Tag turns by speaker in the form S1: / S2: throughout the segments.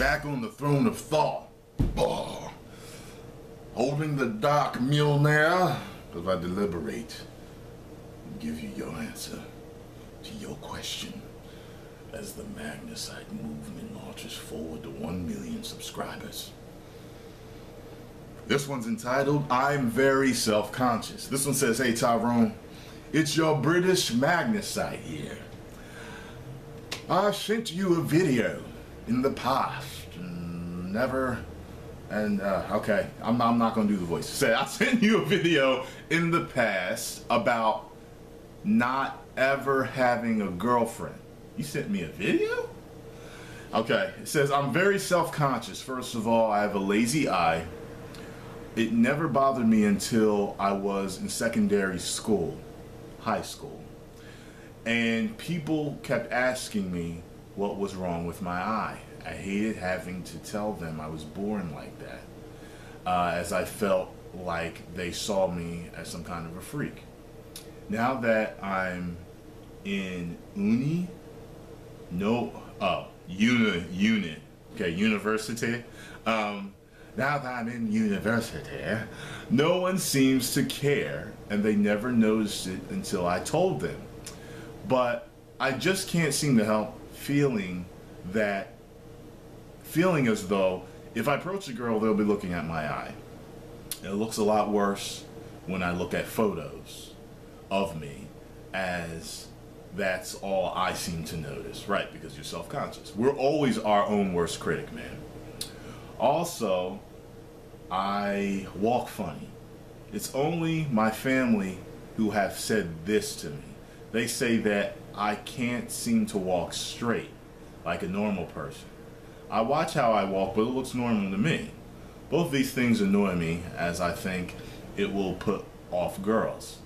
S1: back on the throne of thought, holding the dark Mjolnir, as I deliberate and give you your answer to your question as the Magnus movement launches forward to 1 million subscribers. This one's entitled, I'm Very Self-Conscious. This one says, hey Tyrone, it's your British Magnus here. I sent you a video in the past, okay, I'm not gonna do the voice. Say, I sent you a video in the past about not ever having a girlfriend. You sent me a video? Okay, it says, I'm very self-conscious. First of all, I have a lazy eye. It never bothered me until I was in secondary school, high school. And people kept asking me what was wrong with my eye. I hated having to tell them I was born like that, as I felt like they saw me as some kind of a freak. Now that I'm in university. Now that I'm in university, no one seems to care, and they never noticed it until I told them. But I just can't seem to help feeling as though if I approach a girl, they'll be looking at my eye. It looks a lot worse when I look at photos of me, as that's all I seem to notice. Right, because you're self-conscious. We're always our own worst critic, man. Also, I walk funny. It's only my family who have said this to me. They say that I can't seem to walk straight like a normal person. I watch how I walk, but it looks normal to me. Both these things annoy me, as I think it will put off girls.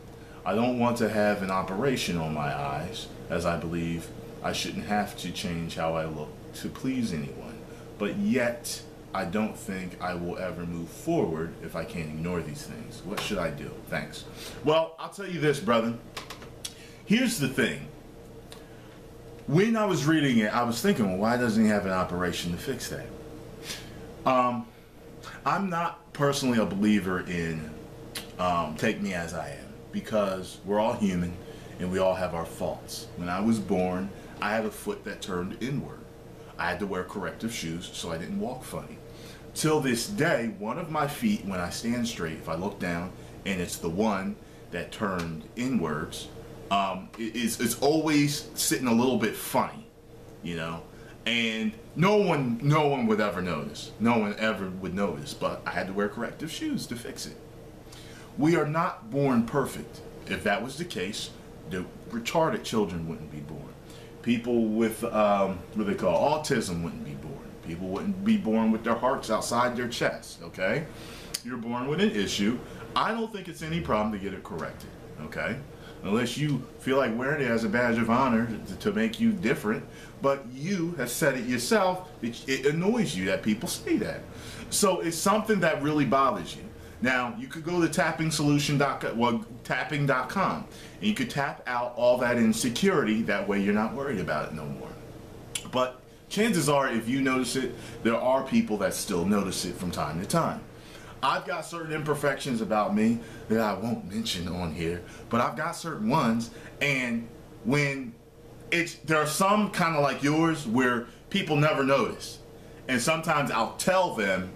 S1: I don't want to have an operation on my eyes, as I believe I shouldn't have to change how I look to please anyone. But yet, I don't think I will ever move forward if I can't ignore these things. What should I do? Thanks. Well, I'll tell you this, brother. Here's the thing. When I was reading it, I was thinking, well, why doesn't he have an operation to fix that? I'm not personally a believer in take me as I am, because we're all human and we all have our faults. When I was born, I had a foot that turned inward. I had to wear corrective shoes so I didn't walk funny. Till this day, one of my feet, when I stand straight, if I look down and it's the one that turned inwards, it's always sitting a little bit funny, you know, and no one would ever notice. No one ever would notice, but I had to wear corrective shoes to fix it. We are not born perfect. If that was the case, the retarded children wouldn't be born. People with what they call autism wouldn't be born. People wouldn't be born with their hearts outside their chest, okay? You're born with an issue. I don't think it's any problem to get it corrected, okay? Unless you feel like wearing it as a badge of honor to make you different, but you have said it yourself. It annoys you that people say that. So it's something that really bothers you. Now, you could go to tapping.com, and you could tap out all that insecurity. That way you're not worried about it no more. But chances are, if you notice it, there are people that still notice it from time to time. I've got certain imperfections about me that I won't mention on here, but I've got certain ones, and there are some kind of like yours where people never notice, and sometimes I'll tell them,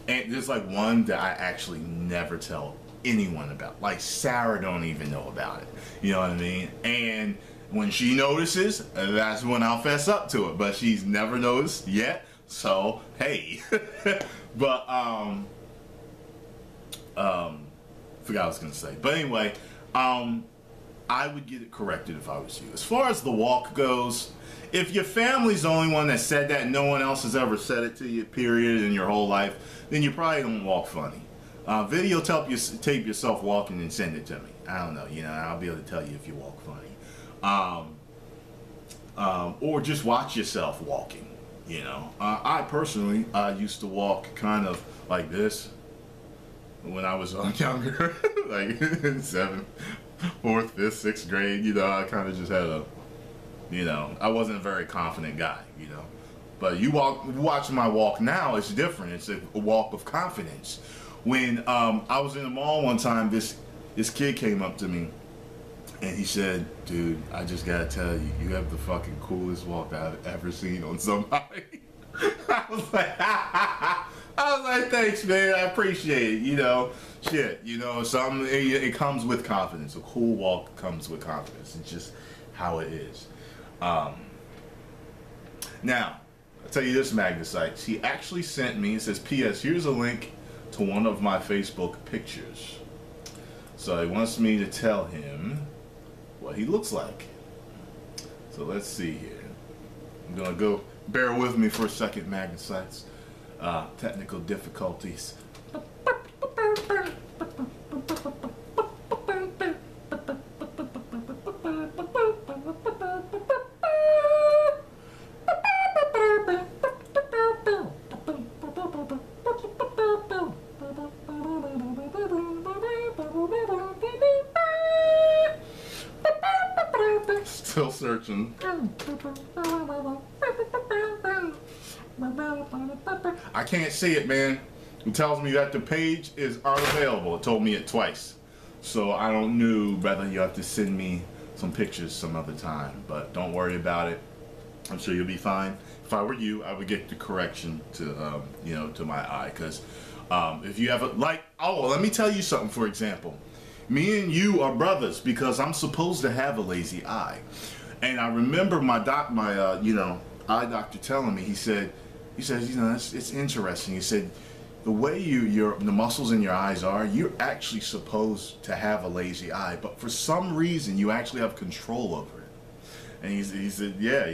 S1: and there's like one that I actually never tell anyone about. Like Sarah don't even know about it. You know what I mean? And when she notices, that's when I'll fess up to it. But she's never noticed yet, so hey. But forgot what I was gonna say. But anyway, I would get it corrected if I was you. As far as the walk goes, if your family's the only one that said that and no one else has ever said it to you, period, in your whole life, then you probably don't walk funny. Videotape yourself walking and send it to me. I don't know, you know, I'll be able to tell you if you walk funny. Or just watch yourself walking, you know. I personally used to walk kind of like this when I was younger, like in 7th, 4th, 5th, 6th grade, you know. I kind of just had a, you know, I wasn't a very confident guy, you know. But you watching my walk now, it's different. It's a walk of confidence. When I was in the mall one time, this kid came up to me and he said, "Dude, I just gotta tell you, you have the fucking coolest walk I've ever seen on somebody." I was like, "Thanks, man. I appreciate it. You know, shit. You know, something. It comes with confidence. A cool walk comes with confidence. It's just how it is." Now, I'll tell you this, Magnus. He actually sent me. It says, "P.S. Here's a link to one of my Facebook pictures." So he wants me to tell him what he looks like. So let's see here. I'm gonna go. Bear with me for a second, Magnusites. Technical difficulties. Still searching. I can't see it, man. It tells me that the page is unavailable. It told me it twice. So I don't know whether you have to send me some pictures some other time. But don't worry about it. I'm sure you'll be fine. If I were you, I would get the correction to, you know, to my eye. Because if you have a, like, oh, let me tell you something, for example. Me and you are brothers because I'm supposed to have a lazy eye. And I remember my you know, eye doctor telling me, he says, you know, it's interesting. He said, the way the muscles in your eyes are, you're actually supposed to have a lazy eye, but for some reason you actually have control over it. And he said, yeah,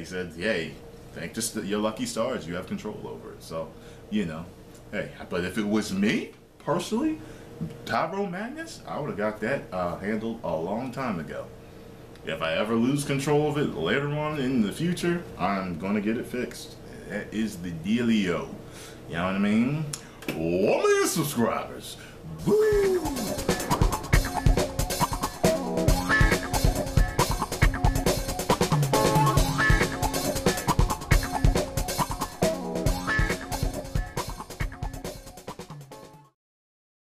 S1: thank just your lucky stars, you have control over it. So, you know, hey, but if it was me personally, Tyrone Magnus, I would have got that handled a long time ago. If I ever lose control of it later on in the future, I'm gonna get it fixed. That is the dealio. You know what I mean? 1 million subscribers. Woo!